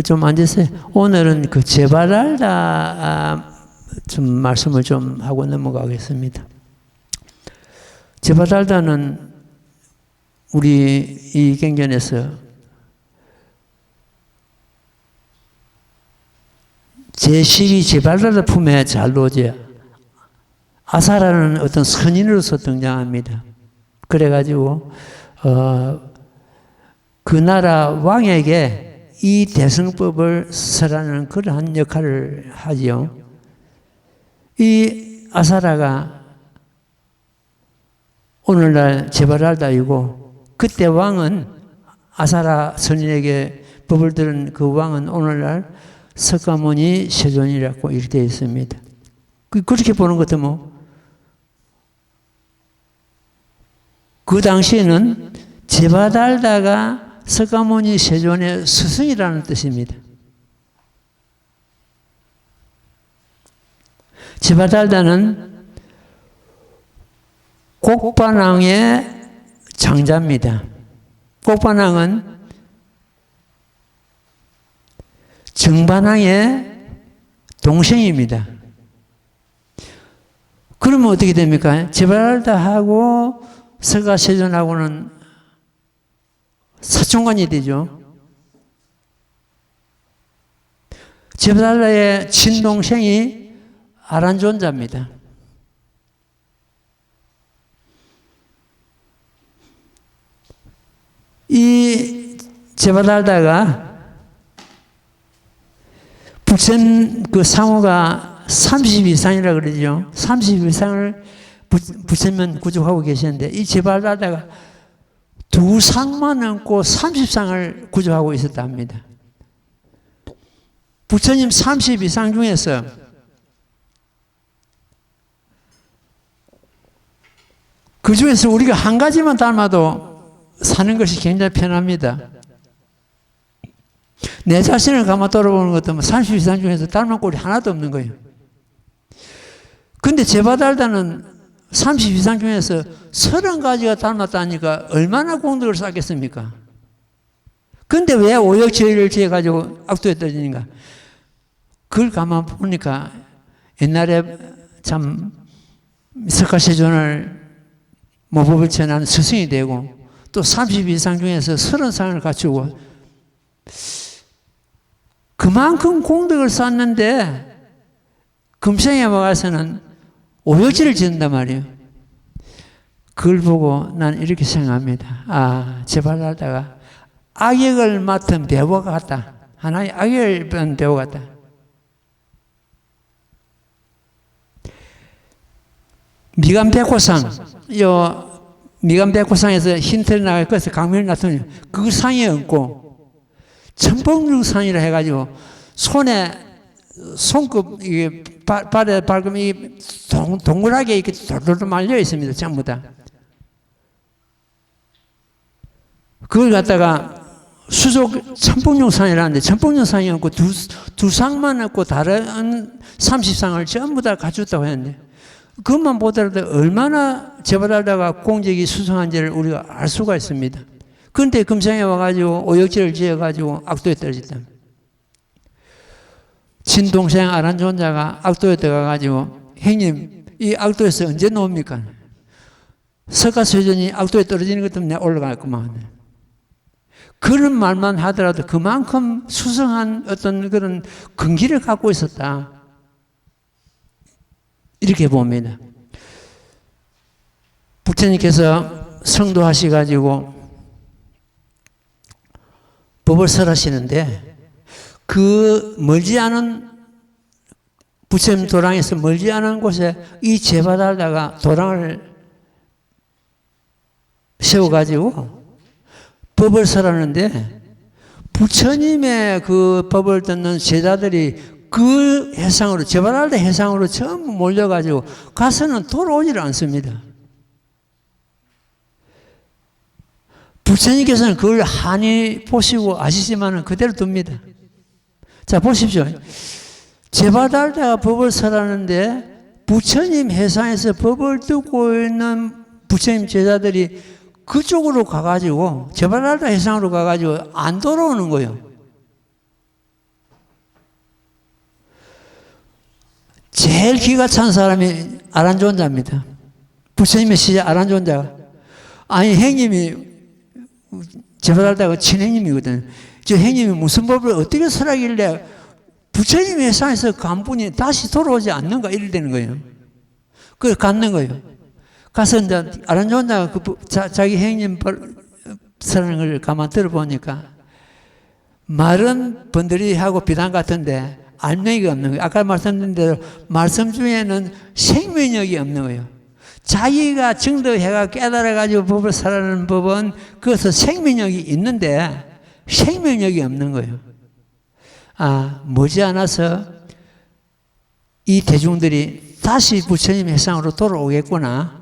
좀 앉으세요. 오늘은 제바랄다 좀 말씀을 좀 하고 넘어가겠습니다. 제바랄다는 우리 이 경전에서 제12 제바랄다 품에 잘로제 아사라는 어떤 선인으로서 등장합니다. 그래가지고 그 나라 왕에게 이 대승법을 설하는 그러한 역할을 하지요. 이 아사라가 오늘날 제바랄다이고 그때 왕은 아사라 선인에게 법을 들은 그 왕은 오늘날 석가모니 세존이라고 이렇게 되어 있습니다. 그렇게 보는 것도 그 당시에는 제바달다가 석가모니 세존의 스승이라는 뜻입니다. 제바달다는 곡반왕의 장자입니다. 곡반왕은 정반왕의 동생입니다. 그러면 어떻게 됩니까? 제바달다하고 석가세존하고는 사촌관이 되죠. 제바달라의 친동생이 아란존자입니다. 이 제바달다가 부처님 그 상호가 30 이상이라 그러죠. 30 이상을 부처님은 구족하고 계시는데 이 제바달다가 2상만 넘고 30상을 구족하고 있었다 합니다. 부처님 32상 중에서 그 중에서 우리가 한 가지만 닮아도 사는 것이 굉장히 편합니다. 내 자신을 가만 돌아보는 것도 32상 중에서 닮은 꼴이 하나도 없는 거예요. 근데 제바달다는 32상 중에서 30가지가 닮았다니까 얼마나 공덕을 쌓겠습니까? 근데 왜 오역죄를 지어가지고 악도에 떨어지는가? 그걸 가만 보니까 옛날에 참 석가세존을 모법을 전하는 스승이 되고 또 32상 중에서 30상을 갖추고 그만큼 공덕을 쌓는데 금생에 와서는 오역죄를 지은단 말이에요. 그걸 보고 난 이렇게 생각합니다. 아, 제발하다가 악역을 맡은 배우와 같다. 하나의 악역을 맡은 배우 같다. 미간백호상, 미간백호상에서 힌트를 나갈 것을 강면을 나타내요. 그 상에 얹고 천봉중상이라 해가지고 손급 이게 발에 밟으면 이 동그랗게 이렇게 돌돌 말려 있습니다. 전부 다. 그걸 갖다가 수족 천봉용상이라는데 천봉용상이 없고 두 상만 없고 다른 30상을 전부 다 갖췄다고 했는데 그것만 보더라도 얼마나 제발하다가 공적이 수상한지를 우리가 알 수가 있습니다. 그런데 금생에 와가지고 오역질을 지어가지고 악도에 떨어졌다. 친동생 아란존자가 악도에 들어가가지고 형님 이 악도에서 언제 나옵니까? 석가세존이 악도에 떨어지는 것 때문에 올라갔구만. 그런 말만 하더라도 그만큼 수상한 어떤 그런 근기를 갖고 있었다. 이렇게 봅니다. 부처님께서 성도하셔가지고 법을 설하시는데 그 멀지 않은 부처님 도량에서 멀지 않은 곳에 이 제바달다가 도량을 세워가지고 법을 설하는데 부처님의 그 법을 듣는 제자들이 그 해상으로 제바달다 해상으로 전부 몰려가지고 가서는 돌아오질 않습니다. 부처님께서는 그걸 한이 보시고 아시지만 그대로 둡니다. 자 보십시오. 제바달다가 법을 설하는데 부처님 해상에서 법을 듣고 있는 부처님 제자들이 그쪽으로 가가지고 제바달다 해상으로 가가지고 안 돌아오는 거예요. 제일 기가 찬 사람이 아란존자입니다. 부처님의 시자 아란존자가 아니 형님이 제바달다가 친형님이거든. 저 형님이 무슨 법을 어떻게 설하길래 부처님의 해상에서 간 분이 다시 돌아오지 않는가 이러되는 거예요. 그걸 갖는 거예요. 가서 이제 아란존자가 자기 형님 설하는 걸 가만 들어보니까 말은 번들이하고 비단 같은데 알맹이가 없는 거예요. 아까 말씀드린 대로 말씀 중에는 생명력이 없는 거예요. 자기가 증득해가 깨달아가지고 법을 설하는 법은 그것은 생명력이 있는데 생명력이 없는 거예요. 아, 머지않아서 이 대중들이 다시 부처님 해상으로 돌아오겠구나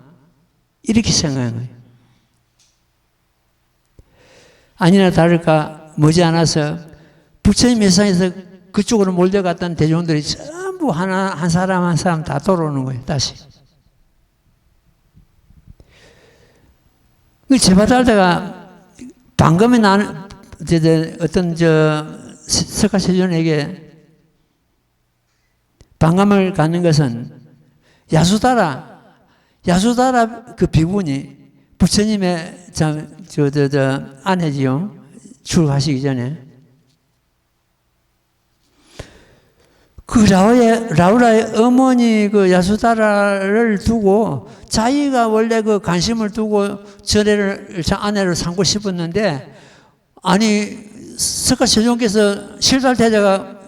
이렇게 생각한 거예요. 아니나 다를까 머지않아서 부처님 해상에서 그쪽으로 몰려갔던 대중들이 전부 한 사람 한 사람 다 돌아오는 거예요. 다시. 제바달다가 방금에 나는 어떤 석가세존에게 방감을 갖는 것은 야수다라 그 비군이 부처님의 아내지요. 출가하시기 전에. 그 라우라의 어머니 그 야수다라를 두고 자기가 원래 그 관심을 두고 절에를 아내를 삼고 싶었는데 아니 석가세존께서 실달대자가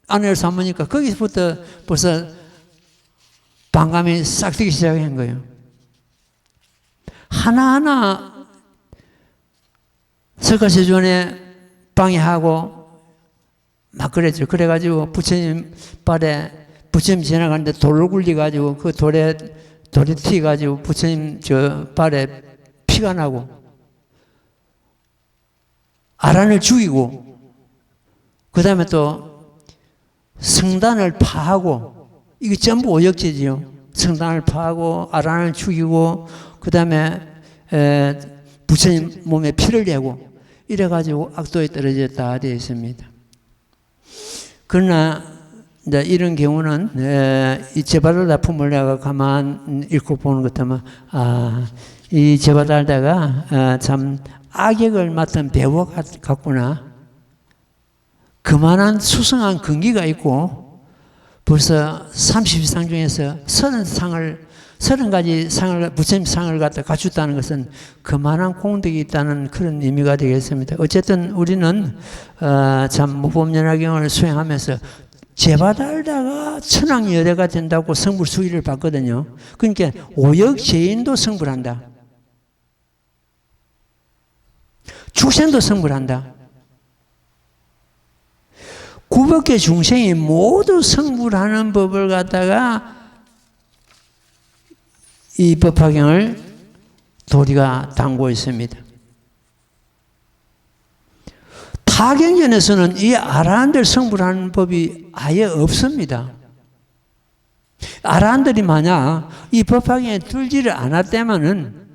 아내를 삼으니까 거기서부터 벌써 반감이 싹 트기 시작한 거예요. 하나하나 석가세존에 방해하고 막 그랬죠. 그래가지고 부처님 발에 부처님 지나가는데 돌을 굴려가지고 그 돌에 튀가지고 부처님 발에 피가 나고 아란을 죽이고 그 다음에 또 성단을 파하고 이게 전부 오역죄지요. 성단을 파하고 아란을 죽이고 그 다음에 부처님 몸에 피를 내고 이래가지고 악도에 떨어졌다 되어 있습니다. 그러나 이제 이런 경우는 이 제바달다 품을 내가 가만 읽고 보는 것 같으면 이 제바달다가 참 악역을 맡은 배우 같구나. 그만한 수성한 근기가 있고 벌써 30상 중에서 30상을 30가지 상을, 부처님 상을 갖다 갖췄다는 것은 그만한 공덕이 있다는 그런 의미가 되겠습니다. 어쨌든 우리는, 참, 무법연화경을 수행하면서 제바달다가 천왕열애가 된다고 성불 수위를 받거든요. 그러니까 오역제인도 성불한다. 축생도 성불한다. 900개 중생이 모두 성불하는 법을 갖다가 이 법화경을 도리가 담고 있습니다. 타경전에서는 이 아라한들 성불하는 법이 아예 없습니다. 아라한들이 만약 이 법화경에 들지를 않았다면은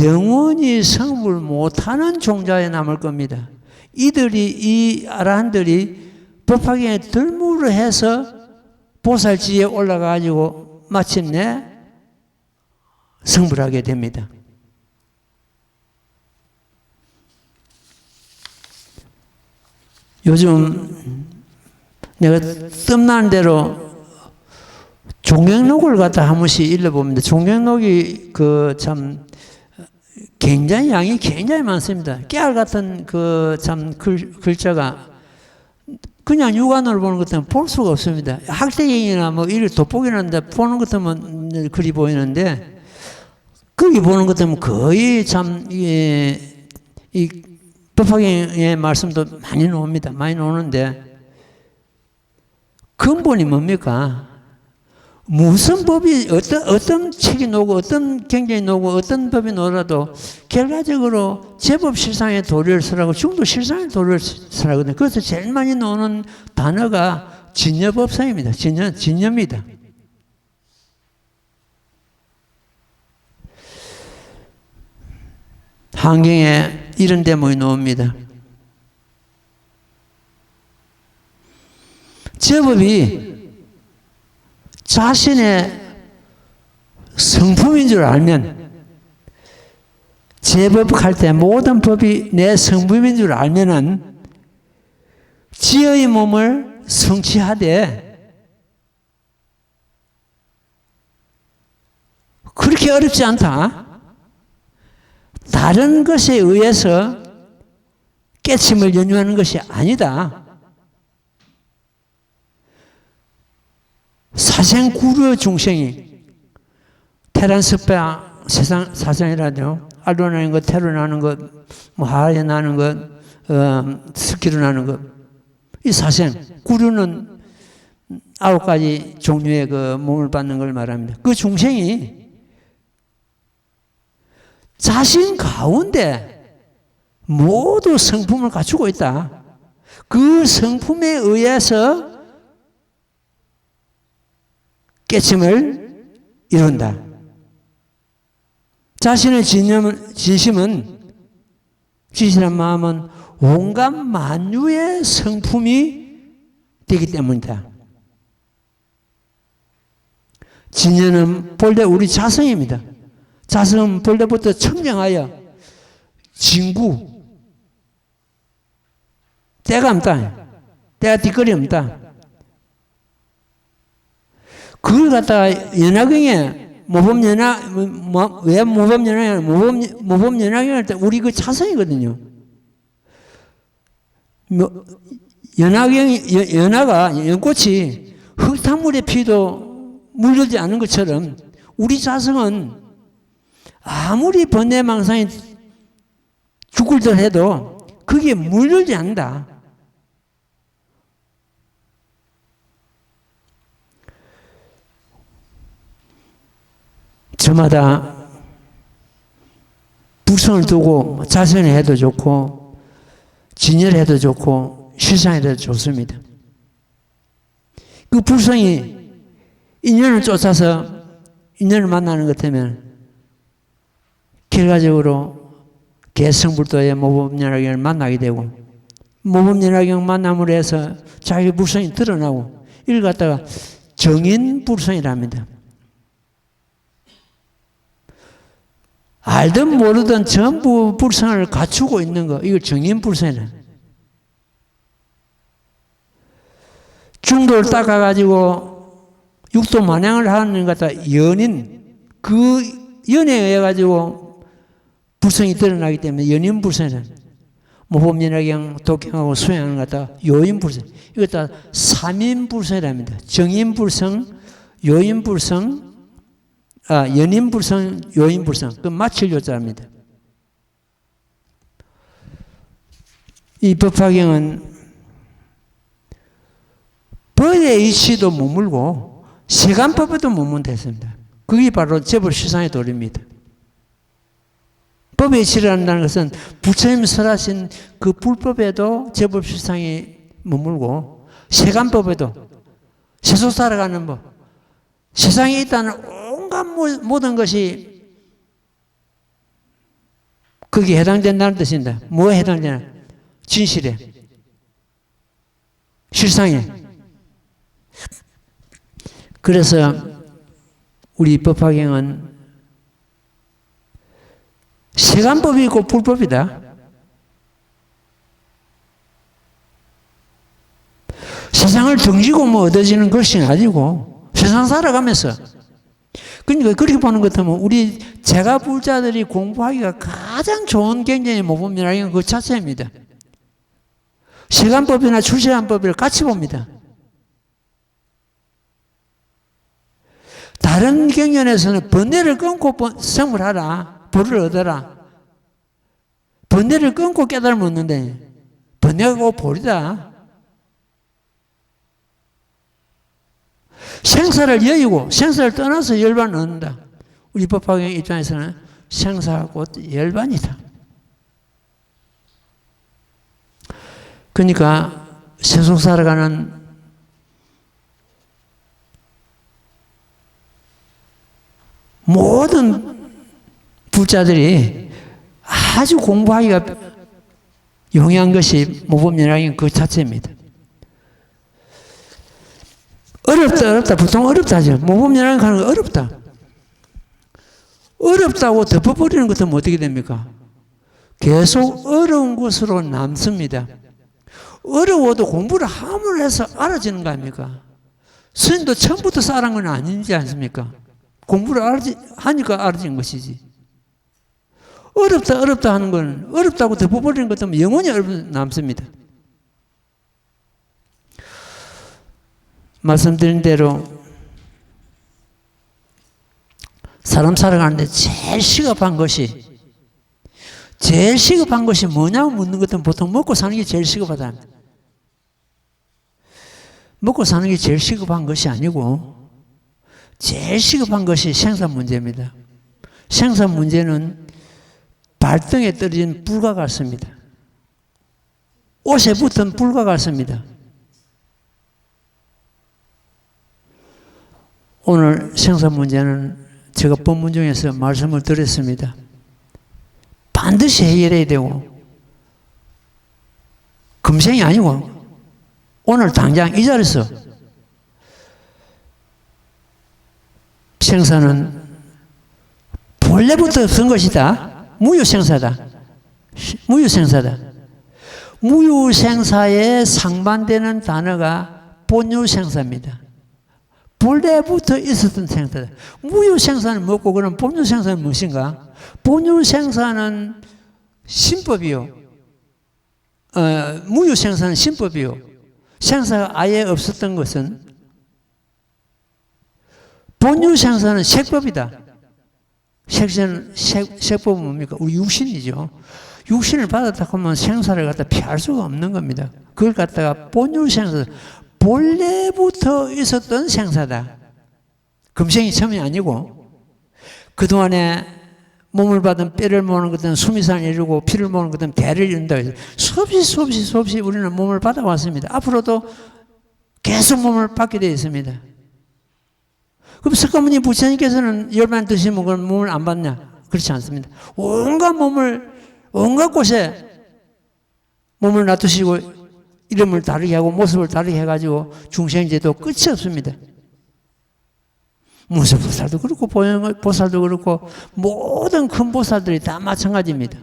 영원히 성불 못하는 종자에 남을 겁니다. 이 아라한들이 법화경에 들무를 해서 보살지에 올라가가지고 마침내 성불하게 됩니다. 요즘 내가 뜸나는 대로 종경록을 갖다 한 번씩 읽어봅니다. 종경록이 참 굉장히 양이 굉장히 많습니다. 깨알 같은 참 글자가 그냥 육안으로 보는 것 같으면 볼 수가 없습니다. 학생이나 뭐 이를 돋보기는데 보는 것 같으면 글이 보이는데 거기 보는 것 같으면 거의 참 이 법화경의 말씀도 많이 나옵니다. 많이 나오는데 근본이 뭡니까? 무슨 법이 어떤 책이 나오고 어떤 경전이 나오고 어떤 법이 나오라도 결과적으로 제법 실상의 도리를 설하고 중도 실상의 도리를 설하거든요. 그래서 제일 많이 나오는 단어가 진여법상입니다. 진여입니다. 한경에 이런 대목이 나옵니다. 제법이 자신의 성품인 줄 알면, 제법할 때 모든 법이 내 성품인 줄 알면은 지의 몸을 성취하되 그렇게 어렵지 않다. 다른 것에 의해서 깨침을 연유하는 것이 아니다. 사생구르 중생이 테란스페아 세상 사생이라죠. 알로 나는 것, 테로 나는 것, 뭐 하에 나는 것, 스키로 나는 것. 이 사생 구르는 9가지 종류의 몸을 받는 걸 말합니다. 그 중생이 자신 가운데 모두 성품을 갖추고 있다. 그 성품에 의해서 깨침을 이룬다. 자신의 진심은, 진실한 마음은 온갖 만유의 성품이 되기 때문이다. 진여는 본래 우리 자성입니다. 자성은 본래부터 청정하여 진구, 때가 없다. 때가 뒷거리 없다. 그걸 갖다가 연화경에 왜 모범연화경 할 때 우리 그 자성이거든요. 연꽃이 흙탕물에 피도 물들지 않은 것처럼 우리 자성은 아무리 번뇌망상이 죽을 듯 해도 그게 물들지 않는다. 저마다 불성을 두고 자선을 해도 좋고 진열을 해도 좋고 실상해도 좋습니다. 그 불성이 인연을 쫓아서 인연을 만나는 것 때문에 결과적으로 개성불도의 모범연화경을 만나게 되고 모범연화경 만남으로 해서 자기 불성이 드러나고 이걸 갖다가 정인불성이랍니다. 알든 모르든 전부 불성을 갖추고 있는 거, 이걸 정인불성이라. 중도를 닦아가지고 육도 만행을 하는 것 같다. 연인, 그 연에 의해 가지고 불성이 드러나기 때문에 연인 불성이잖아요. 모범연학경, 독경하고 수행하는 것 같다. 요인 불성. 이것 다 3인 불성이랍니다. 정인 불성, 요인 불성, 연인 불성, 요인 불성. 그 마칠 요자입니다. 이 법화경은 법의 이치도 머물고 세간법에도 머문댔습니다. 그게 바로 재벌시상의 도리입니다. 법의 이치를 한다는 것은 부처님 설하신 그 불법에도 재벌시상이 머물고 세간법에도 세속 살아가는 법, 세상에 있다는 온갖 모든 것이 거기에 해당된다는 뜻입니다. 뭐에 해당되나? 진실에, 실상에. 그래서 우리 법화경은 세간법이 있고 불법이다. 세상을 등지고 뭐 얻어지는 것이 아니고 세상 살아가면서, 그러니까 그렇게 보는 것 같으면 우리 제가 불자들이 공부하기가 가장 좋은 경전이 모범연학경 그 자체입니다. 세간법이나 출세간법을 같이 봅니다. 다른 경전에서는 번뇌를 끊고 성을 하라, 벌을 얻어라. 번뇌를 끊고 깨달으면 얻는데 번뇌가 곧 벌이다. 생사를 여의고 생사를 떠나서 열반을 얻는다. 우리 법화경 입장에서는 생사가 곧 열반이다. 그러니까 세속 살아가는 모든 불자들이 아주 공부하기가 용이한 것이 모범연학경 그 자체입니다. 어렵다. 보통 어렵다 하죠. 모범연학경 하는 거 어렵다. 어렵다고 덮어버리는 것은 어떻게 됩니까? 계속 어려운 것으로 남습니다. 어려워도 공부를 함을 해서 알아지는 거 아닙니까? 스님도 처음부터 쌓은 건 아니지 않습니까? 공부를 하니까 알아진 것이지. 어렵다 하는 건, 어렵다고 덮어버리는 것 때문에 영원히 남습니다. 말씀드린 대로 사람 살아가는데 제일 시급한 것이 뭐냐고 묻는 것은 보통 먹고 사는 게 제일 시급하다. 먹고 사는 게 제일 시급한 것이 아니고 제일 시급한 것이 생사 문제입니다. 생사 문제는 발등에 떨어진 불과 같습니다. 옷에 붙은 불과 같습니다. 오늘 생사 문제는 제가 본문 중에서 말씀을 드렸습니다. 반드시 해결해야 되고 금생이 아니고 오늘 당장 이 자리에서 생사는 본래부터 없은 것이다. 무유생사다. 무유생사다. 무유생사에 상반되는 단어가 본유생사입니다. 본래부터 있었던 생사다. 무유생사는 뭐고 그럼 본유생사는 무엇인가? 본유생사는 신법이요. 무유생사는 신법이요. 생사가 아예 없었던 것은 본유생사는 색법이다. 색법은 뭡니까? 우리 육신이죠. 육신을 받았다 하면 생사를 갖다 피할 수가 없는 겁니다. 그걸 갖다가 본유생사, 본래부터 있었던 생사다. 금생이 처음이 아니고 그동안에 몸을 받은 뼈를 모으는 것은 수미산을 이루고 피를 모으는 것은 대를 이룬다. 수없이 우리는 몸을 받아왔습니다. 앞으로도 계속 몸을 받게 되어 있습니다. 그럼 석가모니 부처님께서는 열반 드시면 그런 몸을 안 받냐? 그렇지 않습니다. 온갖 곳에 몸을 놔두시고 이름을 다르게 하고 모습을 다르게 해가지고 중생제도 끝이 없습니다. 무서보살도 그렇고 보살도 그렇고 모든 큰 보살들이 다 마찬가지입니다.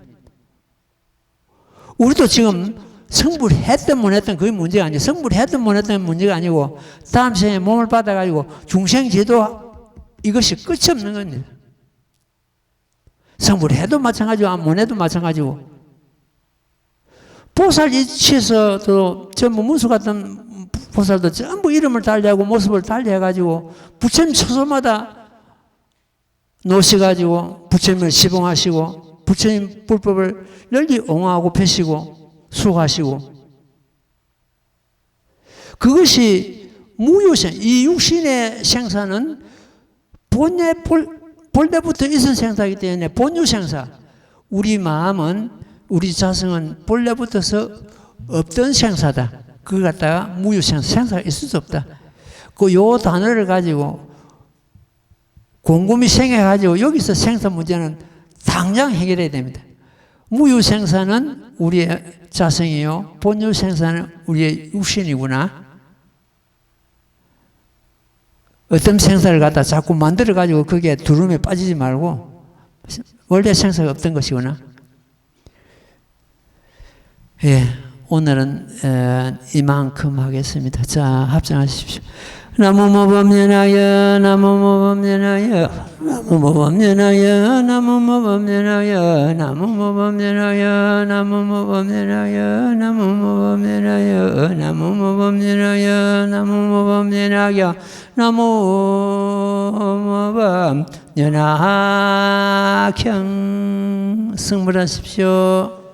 우리도 지금 성불했든 못했든 그게 문제가 아니에요. 성불했든 못했든 문제가 아니고 다음 생에 몸을 받아가지고 중생제도 이것이 끝이 없는 겁니다. 성불해도 마찬가지고 못해도 마찬가지고 보살 이치에서도 전부 문수 같은 보살도 전부 이름을 달리하고 모습을 달리해가지고 부처님 처소마다 노시가지고 부처님을 시봉하시고 부처님 불법을 널리 옹호하고 펴시고 수호하시고 그것이 무효생, 이 육신의 생사는 본래부터 있은 생사이기 때문에 본유생사, 우리 마음은 우리 자성은 본래부터서 없던 생사다. 그걸 갖다가 무유생사, 생사가 있을 수 없다. 그 요 단어를 가지고 곰곰이 생각해가지고 여기서 생사 문제는 당장 해결해야 됩니다. 무유생사는 우리의 자성이요. 본유생사는 우리의 육신이구나. 어떤 생사를 갖다 자꾸 만들어가지고 그게 두름에 빠지지 말고 원래 생사가 없던 것이구나. 예, 오늘은 이만큼 하겠습니다. 자, 합장하십시오. 나무모범연하여 나무모범연하여 나무모범연하여 나무모범연하여 나무모범연하여 나무모범연하여 나무모범연하여 나무모범연하여 나무모범연하여 나무모범연하경 승불하십시오.